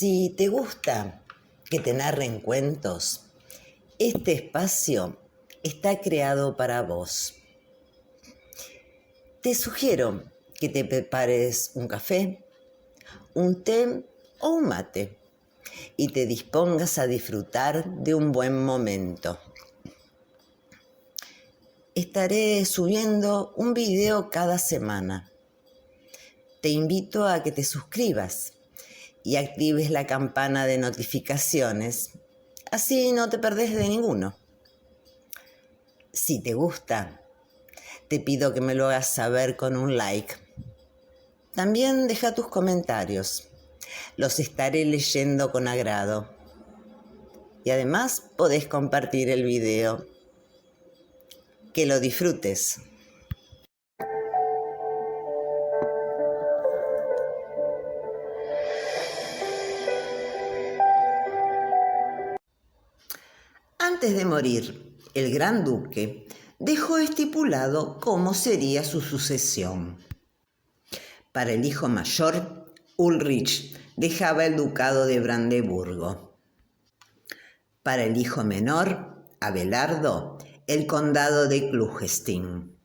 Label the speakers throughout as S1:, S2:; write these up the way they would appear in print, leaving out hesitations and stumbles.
S1: Si te gusta que te narren cuentos, este espacio está creado para vos. Te sugiero que te prepares un café, un té o un mate y te dispongas a disfrutar de un buen momento. Estaré subiendo un video cada semana. Te invito a que te suscribas y actives la campana de notificaciones, así no te perdés de ninguno. Si te gusta, te pido que me lo hagas saber con un like. También deja tus comentarios, los estaré leyendo con agrado. Y además podés compartir el video. Que lo disfrutes. Antes de morir, el gran duque dejó estipulado cómo sería su sucesión. Para el hijo mayor, Ulrich dejaba el ducado de Brandeburgo. Para el hijo menor, Abelardo, el condado de Klugenstein.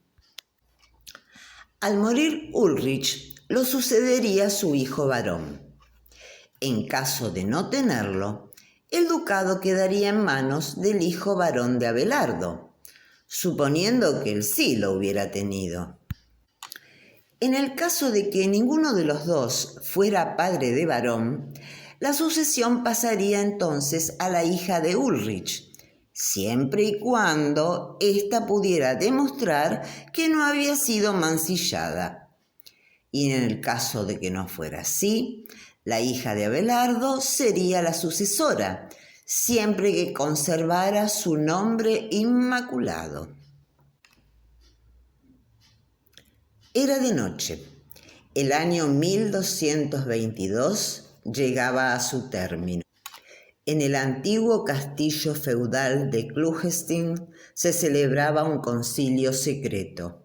S1: Al morir Ulrich, lo sucedería su hijo varón. En caso de no tenerlo, el ducado quedaría en manos del hijo varón de Abelardo, suponiendo que él sí lo hubiera tenido. En el caso de que ninguno de los dos fuera padre de varón, la sucesión pasaría entonces a la hija de Ulrich, siempre y cuando ésta pudiera demostrar que no había sido mancillada. Y en el caso de que no fuera así, la hija de Abelardo sería la sucesora, siempre que conservara su nombre inmaculado. Era de noche. El año 1222 llegaba a su término. En el antiguo castillo feudal de Klugenstein se celebraba un concilio secreto.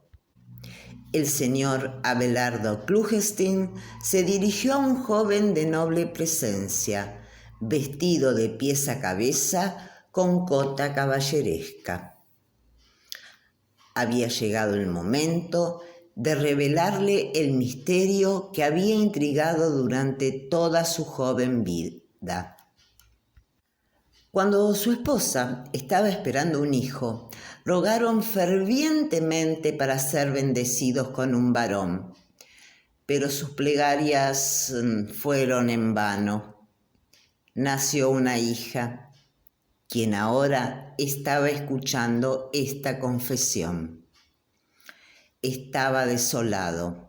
S1: El señor Abelardo Klugenstein se dirigió a un joven de noble presencia, vestido de pies a cabeza con cota caballeresca. Había llegado el momento de revelarle el misterio que había intrigado durante toda su joven vida. Cuando su esposa estaba esperando un hijo, rogaron fervientemente para ser bendecidos con un varón, pero sus plegarias fueron en vano. Nació una hija, quien ahora estaba escuchando esta confesión. Estaba desolado.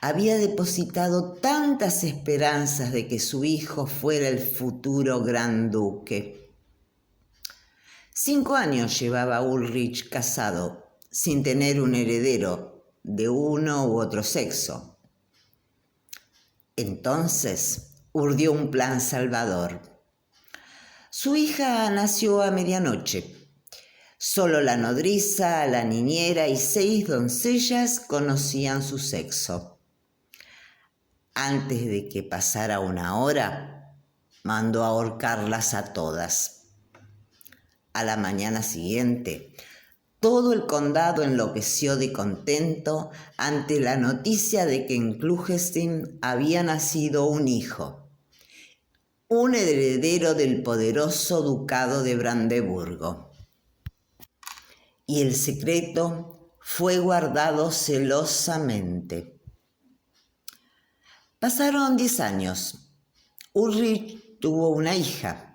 S1: Había depositado tantas esperanzas de que su hijo fuera el futuro gran duque. 5 años llevaba Ulrich casado, sin tener un heredero de uno u otro sexo. Entonces urdió un plan salvador. Su hija nació a medianoche. Solo la nodriza, la niñera y 6 doncellas conocían su sexo. Antes de que pasara una hora, mandó ahorcarlas a todas. A la mañana siguiente, todo el condado enloqueció de contento ante la noticia de que en Klugenstein había nacido un hijo, un heredero del poderoso ducado de Brandeburgo. Y el secreto fue guardado celosamente. Pasaron 10 años. Ulrich tuvo una hija.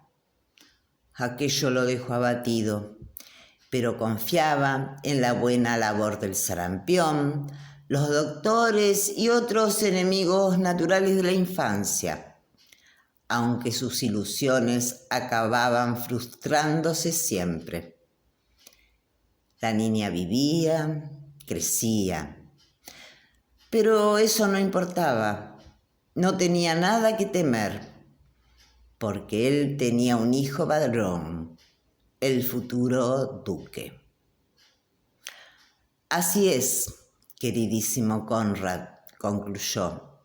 S1: Aquello lo dejó abatido, pero confiaba en la buena labor del sarampión, los doctores y otros enemigos naturales de la infancia, aunque sus ilusiones acababan frustrándose siempre. La niña vivía, crecía, pero eso no importaba. No tenía nada que temer, porque él tenía un hijo varón, el futuro duque. Así es, queridísimo Conrad, concluyó,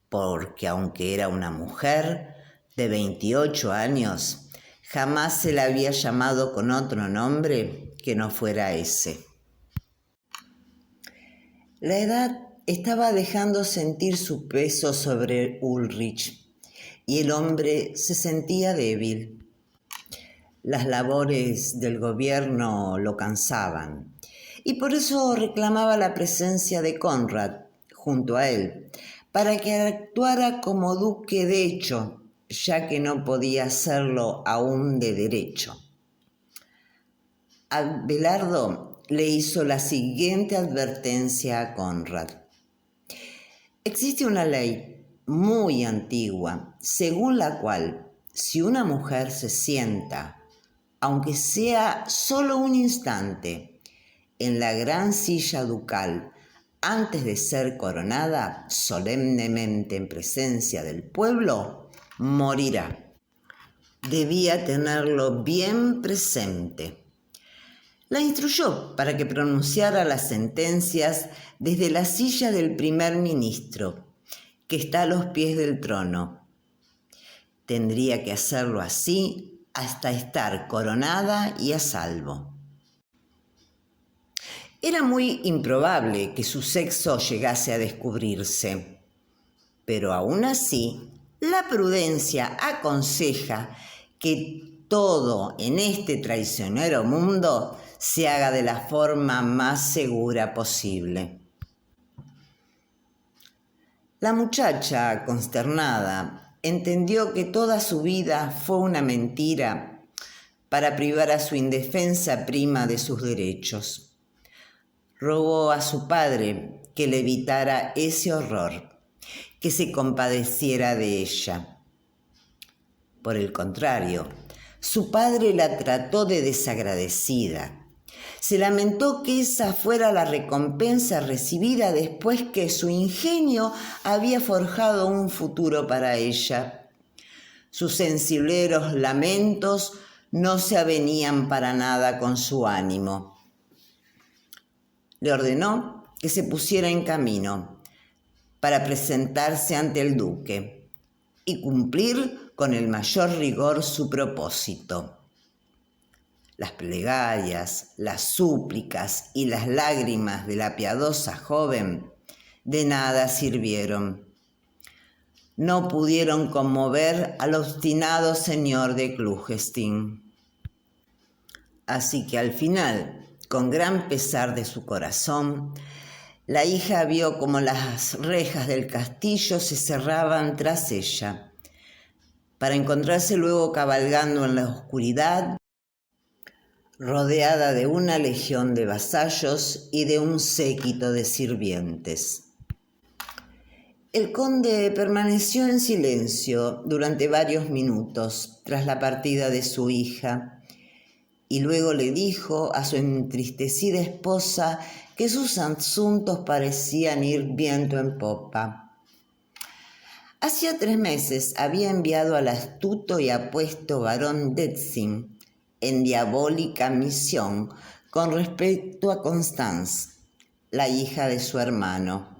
S1: porque aunque era una mujer, de 28 años, jamás se la había llamado con otro nombre que no fuera ese. La edad estaba dejando sentir su peso sobre Ulrich y el hombre se sentía débil. Las labores del gobierno lo cansaban y por eso reclamaba la presencia de Conrad junto a él para que actuara como duque de hecho, ya que no podía hacerlo aún de derecho. Abelardo le hizo la siguiente advertencia a Conrad. Existe una ley muy antigua, según la cual, si una mujer se sienta, aunque sea solo un instante, en la gran silla ducal, antes de ser coronada solemnemente en presencia del pueblo, morirá. Debía tenerlo bien presente. La instruyó para que pronunciara las sentencias desde la silla del primer ministro, que está a los pies del trono. Tendría que hacerlo así hasta estar coronada y a salvo. Era muy improbable que su sexo llegase a descubrirse, pero aún así, la prudencia aconseja que todo en este traicionero mundo se haga de la forma más segura posible. La muchacha, consternada, entendió que toda su vida fue una mentira para privar a su indefensa prima de sus derechos. Rogó a su padre que le evitara ese horror, que se compadeciera de ella. Por el contrario, su padre la trató de desagradecida. Se lamentó que esa fuera la recompensa recibida después que su ingenio había forjado un futuro para ella. Sus sensibleros lamentos no se avenían para nada con su ánimo. Le ordenó que se pusiera en camino para presentarse ante el duque y cumplir con el mayor rigor su propósito. Las plegarias, las súplicas y las lágrimas de la piadosa joven de nada sirvieron. No pudieron conmover al obstinado señor de Klugenstein. Así que al final, con gran pesar de su corazón, la hija vio como las rejas del castillo se cerraban tras ella, para encontrarse luego cabalgando en la oscuridad, rodeada de una legión de vasallos y de un séquito de sirvientes. El conde permaneció en silencio durante varios minutos tras la partida de su hija y luego le dijo a su entristecida esposa que sus asuntos parecían ir viento en popa. Hacía 3 meses había enviado al astuto y apuesto barón Detzin en diabólica misión con respecto a Constance, la hija de su hermano.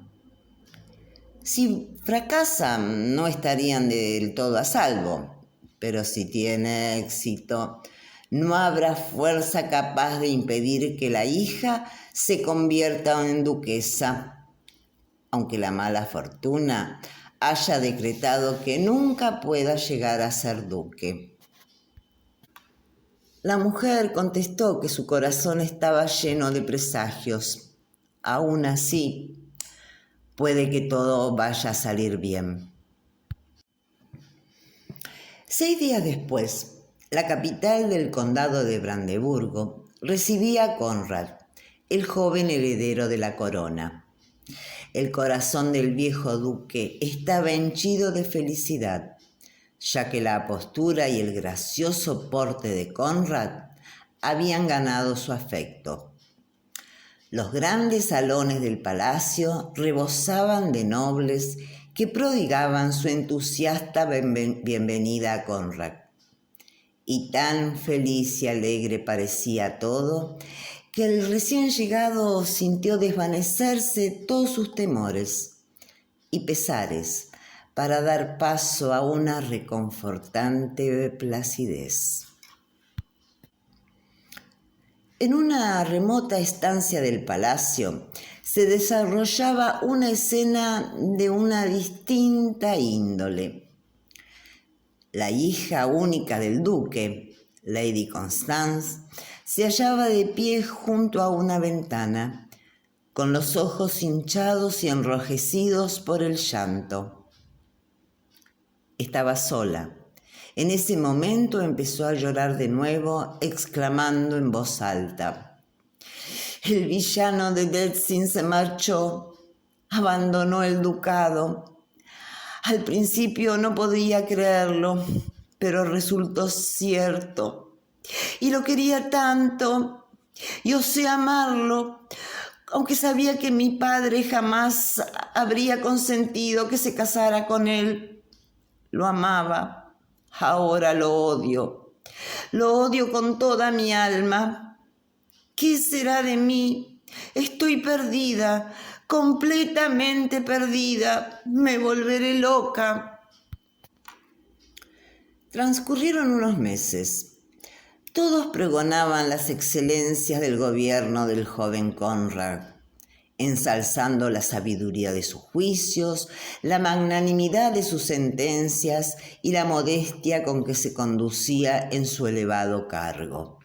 S1: Si fracasan, no estarían del todo a salvo, pero si tiene éxito, no habrá fuerza capaz de impedir que la hija se convierta en duquesa, aunque la mala fortuna haya decretado que nunca pueda llegar a ser duque. La mujer contestó que su corazón estaba lleno de presagios. Aún así, puede que todo vaya a salir bien. 6 días después, la capital del condado de Brandeburgo recibía a Conrad, el joven heredero de la corona. El corazón del viejo duque estaba henchido de felicidad, ya que la apostura y el gracioso porte de Conrad habían ganado su afecto. Los grandes salones del palacio rebosaban de nobles que prodigaban su entusiasta bienvenida a Conrad. Y tan feliz y alegre parecía todo, que el recién llegado sintió desvanecerse todos sus temores y pesares para dar paso a una reconfortante placidez. En una remota estancia del palacio se desarrollaba una escena de una distinta índole. La hija única del duque, Lady Constance, se hallaba de pie junto a una ventana, con los ojos hinchados y enrojecidos por el llanto. Estaba sola. En ese momento empezó a llorar de nuevo, exclamando en voz alta: «El villano de Detsin se marchó, abandonó el ducado. Al principio no podía creerlo, pero resultó cierto. Y lo quería tanto, y osé amarlo, aunque sabía que mi padre jamás habría consentido que se casara con él. Lo amaba. Ahora lo odio. Lo odio con toda mi alma. ¿Qué será de mí? Estoy perdida, completamente perdida. Me volveré loca». Transcurrieron unos meses. Todos pregonaban las excelencias del gobierno del joven Conrad, ensalzando la sabiduría de sus juicios, la magnanimidad de sus sentencias y la modestia con que se conducía en su elevado cargo.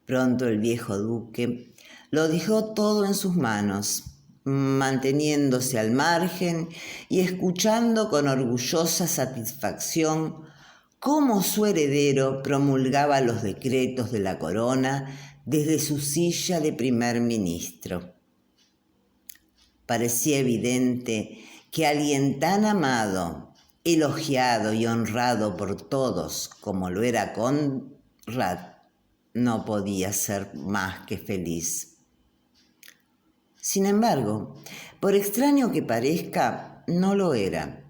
S1: Pronto el viejo duque lo dejó todo en sus manos, manteniéndose al margen y escuchando con orgullosa satisfacción cómo su heredero promulgaba los decretos de la corona desde su silla de primer ministro. Parecía evidente que alguien tan amado, elogiado y honrado por todos como lo era Conrad, no podía ser más que feliz. Sin embargo, por extraño que parezca, no lo era,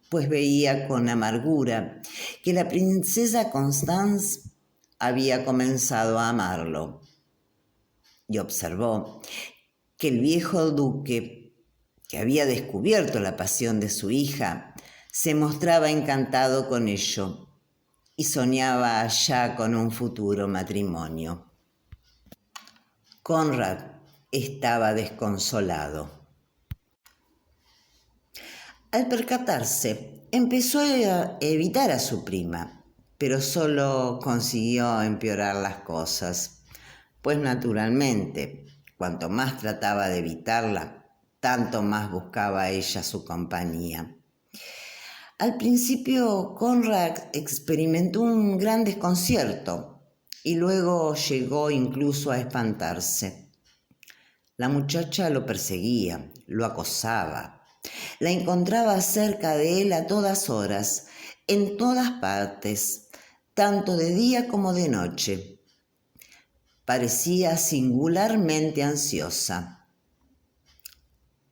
S1: pues veía con amargura que la princesa Constance había comenzado a amarlo, y observó que el viejo duque, que había descubierto la pasión de su hija, se mostraba encantado con ello y soñaba ya con un futuro matrimonio. Conrad estaba desconsolado. Al percatarse, empezó a evitar a su prima, pero solo consiguió empeorar las cosas, pues naturalmente, cuanto más trataba de evitarla, tanto más buscaba ella su compañía. Al principio, Conrad experimentó un gran desconcierto y luego llegó incluso a espantarse. La muchacha lo perseguía, lo acosaba, la encontraba cerca de él a todas horas, en todas partes, tanto de día como de noche. Parecía singularmente ansiosa.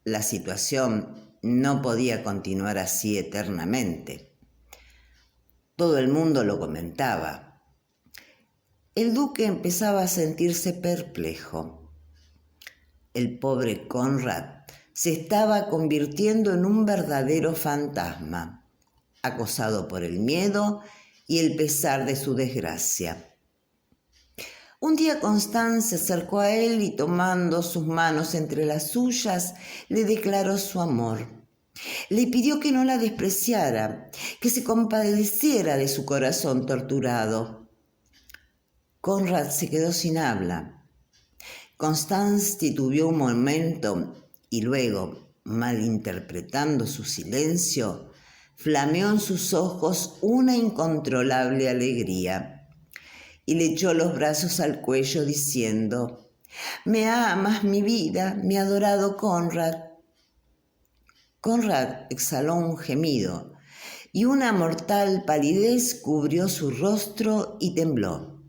S1: La situación no podía continuar así eternamente. Todo el mundo lo comentaba. El duque empezaba a sentirse perplejo. El pobre Conrad se estaba convirtiendo en un verdadero fantasma, acosado por el miedo y el pesar de su desgracia. Un día Constance se acercó a él y tomando sus manos entre las suyas, le declaró su amor. Le pidió que no la despreciara, que se compadeciera de su corazón torturado. Conrad se quedó sin habla. Constance titubeó un momento y luego, malinterpretando su silencio, flameó en sus ojos una incontrolable alegría y le echó los brazos al cuello diciendo: «¿Me amas, mi vida, mi adorado Conrad?». Conrad exhaló un gemido y una mortal palidez cubrió su rostro y tembló.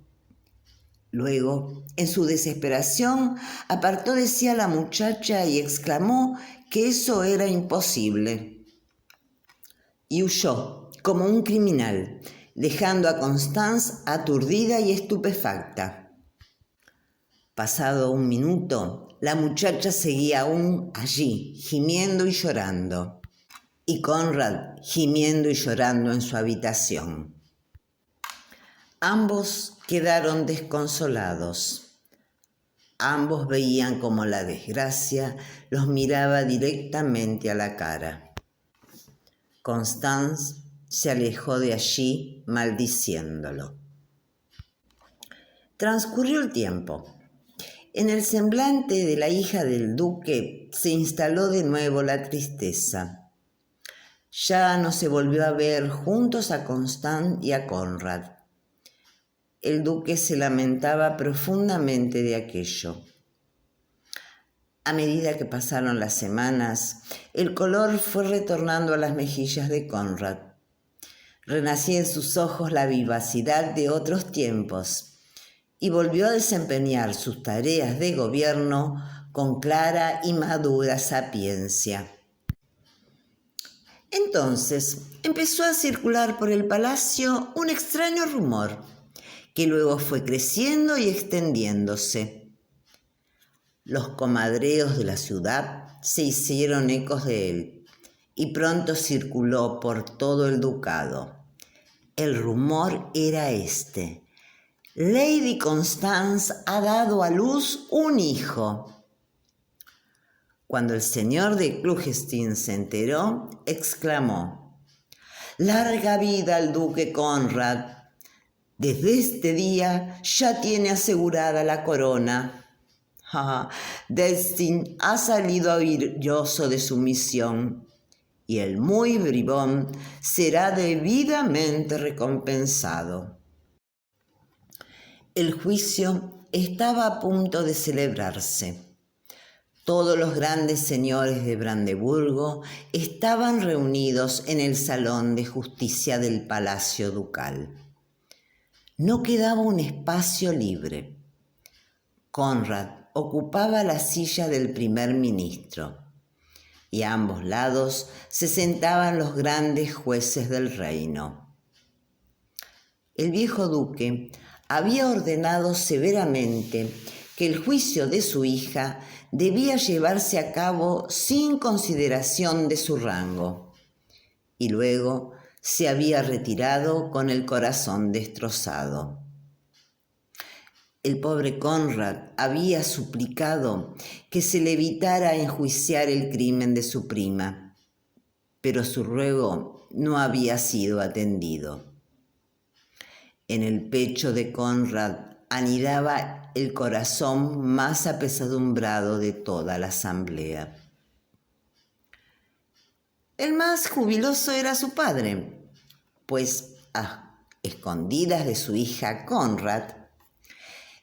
S1: Luego, en su desesperación, apartó de sí a la muchacha y exclamó que eso era imposible. Y huyó, como un criminal, dejando a Constance aturdida y estupefacta. Pasado un minuto, la muchacha seguía aún allí, gimiendo y llorando. y Conrad gimiendo y llorando en su habitación. Ambos quedaron desconsolados. Ambos veían como la desgracia los miraba directamente a la cara. Constance se alejó de allí maldiciéndolo. Transcurrió el tiempo. En el semblante de la hija del duque se instaló de nuevo la tristeza. Ya no se volvió a ver juntos a Constance y a Conrad. El duque se lamentaba profundamente de aquello. A medida que pasaron las semanas, el color fue retornando a las mejillas de Conrad. Renacía en sus ojos la vivacidad de otros tiempos y volvió a desempeñar sus tareas de gobierno con clara y madura sapiencia. Entonces empezó a circular por el palacio un extraño rumor, que luego fue creciendo y extendiéndose. Los comadreos de la ciudad se hicieron ecos de él y pronto circuló por todo el ducado. El rumor era este: Lady Constance ha dado a luz un hijo. Cuando el señor de Klugenstein se enteró, exclamó: «¡Larga vida al duque Conrad! Desde este día ya tiene asegurada la corona». Destin ha salido orgulloso de su misión y el muy bribón será debidamente recompensado. El juicio estaba a punto de celebrarse. Todos los grandes señores de Brandeburgo estaban reunidos en el salón de justicia del palacio ducal. No quedaba un espacio libre. Conrad ocupaba la silla del primer ministro y a ambos lados se sentaban los grandes jueces del reino. El viejo duque había ordenado severamente que el juicio de su hija debía llevarse a cabo sin consideración de su rango, y luego se había retirado con el corazón destrozado. El pobre Conrad había suplicado que se le evitara enjuiciar el crimen de su prima, pero su ruego no había sido atendido. En el pecho de Conrad anidaba el corazón más apesadumbrado de toda la asamblea. El más jubiloso era su padre, pues a escondidas de su hija Conrad,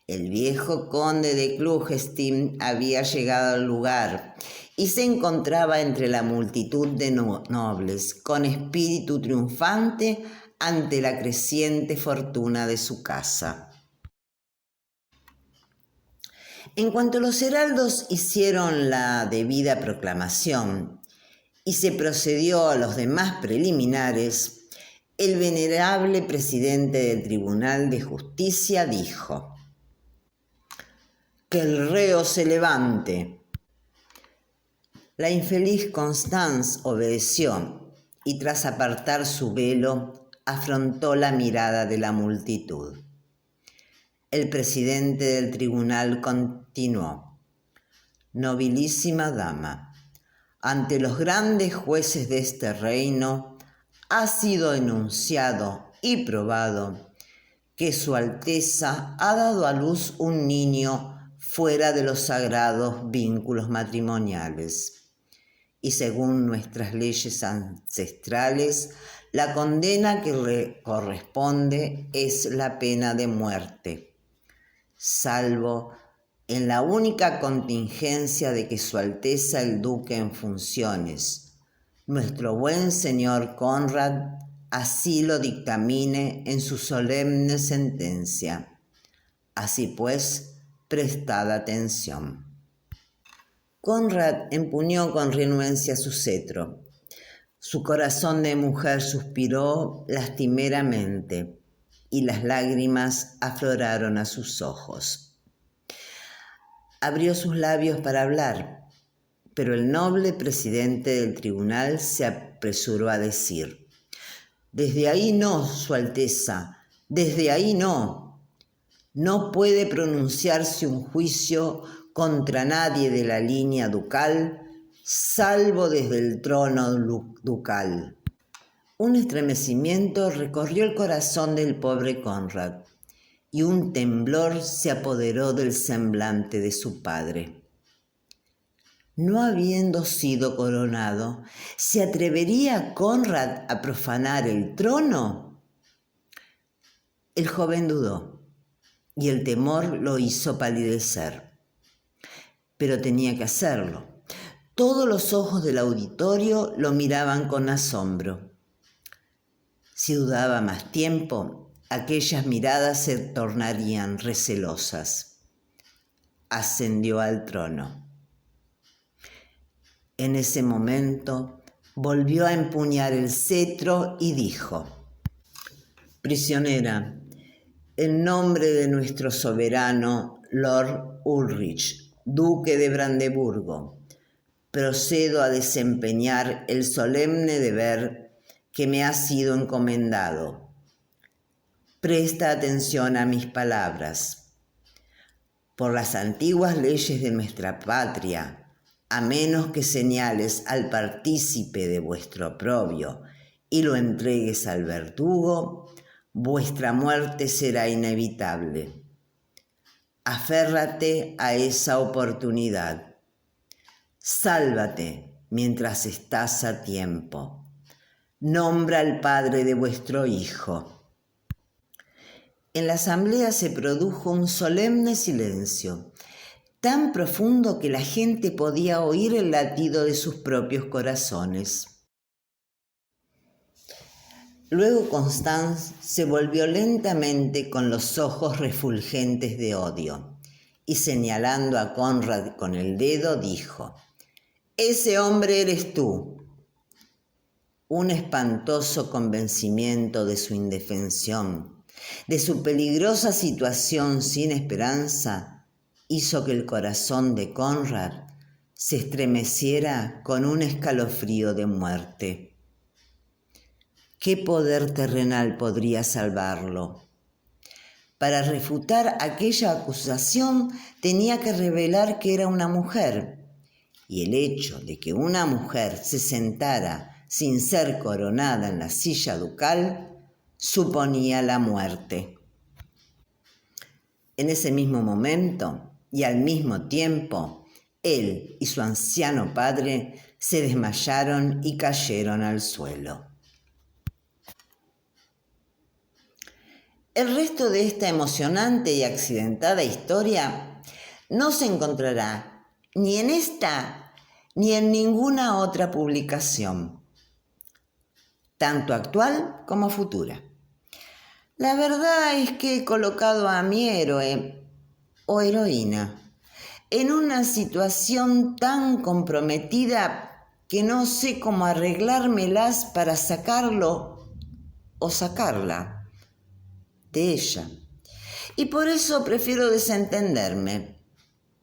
S1: el viejo conde de Klugenstein había llegado al lugar y se encontraba entre la multitud de nobles, con espíritu triunfante ante la creciente fortuna de su casa. En cuanto los heraldos hicieron la debida proclamación y se procedió a los demás preliminares, el venerable presidente del Tribunal de Justicia dijo: «Que el reo se levante». La infeliz Constance obedeció y tras apartar su velo, afrontó la mirada de la multitud. El presidente del tribunal continuó: «Nobilísima dama, ante los grandes jueces de este reino ha sido enunciado y probado que Su Alteza ha dado a luz un niño fuera de los sagrados vínculos matrimoniales, y según nuestras leyes ancestrales, la condena que le corresponde es la pena de muerte, salvo en la única contingencia de que Su Alteza el Duque en funciones, nuestro buen señor Conrad, así lo dictamine en su solemne sentencia. Así pues, prestad atención». Conrad empuñó con renuencia su cetro. Su corazón de mujer suspiró lastimeramente y las lágrimas afloraron a sus ojos. Abrió sus labios para hablar, pero el noble presidente del tribunal se apresuró a decir: «Desde ahí no, Su Alteza, desde ahí no. No puede pronunciarse un juicio contra nadie de la línea ducal, salvo desde el trono ducal». Un estremecimiento recorrió el corazón del pobre Conrad y un temblor se apoderó del semblante de su padre. No habiendo sido coronado, ¿se atrevería Conrad a profanar el trono? El joven dudó y el temor lo hizo palidecer. Pero tenía que hacerlo. Todos los ojos del auditorio lo miraban con asombro. Si dudaba más tiempo, aquellas miradas se tornarían recelosas. Ascendió al trono. En ese momento volvió a empuñar el cetro y dijo: «Prisionera, en nombre de nuestro soberano Lord Ulrich, duque de Brandeburgo, procedo a desempeñar el solemne deber que me ha sido encomendado. Presta atención a mis palabras. Por las antiguas leyes de nuestra patria, a menos que señales al partícipe de vuestro oprobio y lo entregues al verdugo, vuestra muerte será inevitable. Aférrate a esa oportunidad. Sálvate mientras estás a tiempo. Nombra al padre de vuestro hijo». En la asamblea se produjo un solemne silencio, tan profundo que la gente podía oír el latido de sus propios corazones. Luego Constance se volvió lentamente con los ojos refulgentes de odio y señalando a Conrad con el dedo dijo: «Ese hombre eres tú». Un espantoso convencimiento de su indefensión, de su peligrosa situación sin esperanza, hizo que el corazón de Conrad se estremeciera con un escalofrío de muerte. ¿Qué poder terrenal podría salvarlo? Para refutar aquella acusación tenía que revelar que era una mujer, y el hecho de que una mujer se sentara sin ser coronada en la silla ducal suponía la muerte. En ese mismo momento, y al mismo tiempo, él y su anciano padre se desmayaron y cayeron al suelo. El resto de esta emocionante y accidentada historia no se encontrará ni en esta ni en ninguna otra publicación, tanto actual como futura. La verdad es que he colocado a mi héroe o heroína en una situación tan comprometida que no sé cómo arreglármelas para sacarlo o sacarla de ella. Y por eso prefiero desentenderme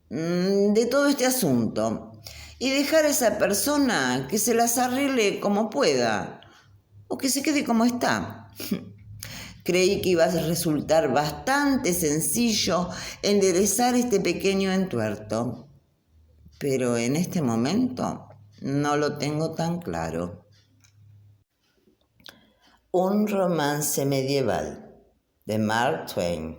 S1: de todo este asunto y dejar a esa persona que se las arregle como pueda o que se quede como está. Creí que iba a resultar bastante sencillo enderezar este pequeño entuerto, pero en este momento no lo tengo tan claro. Un romance medieval de Mark Twain.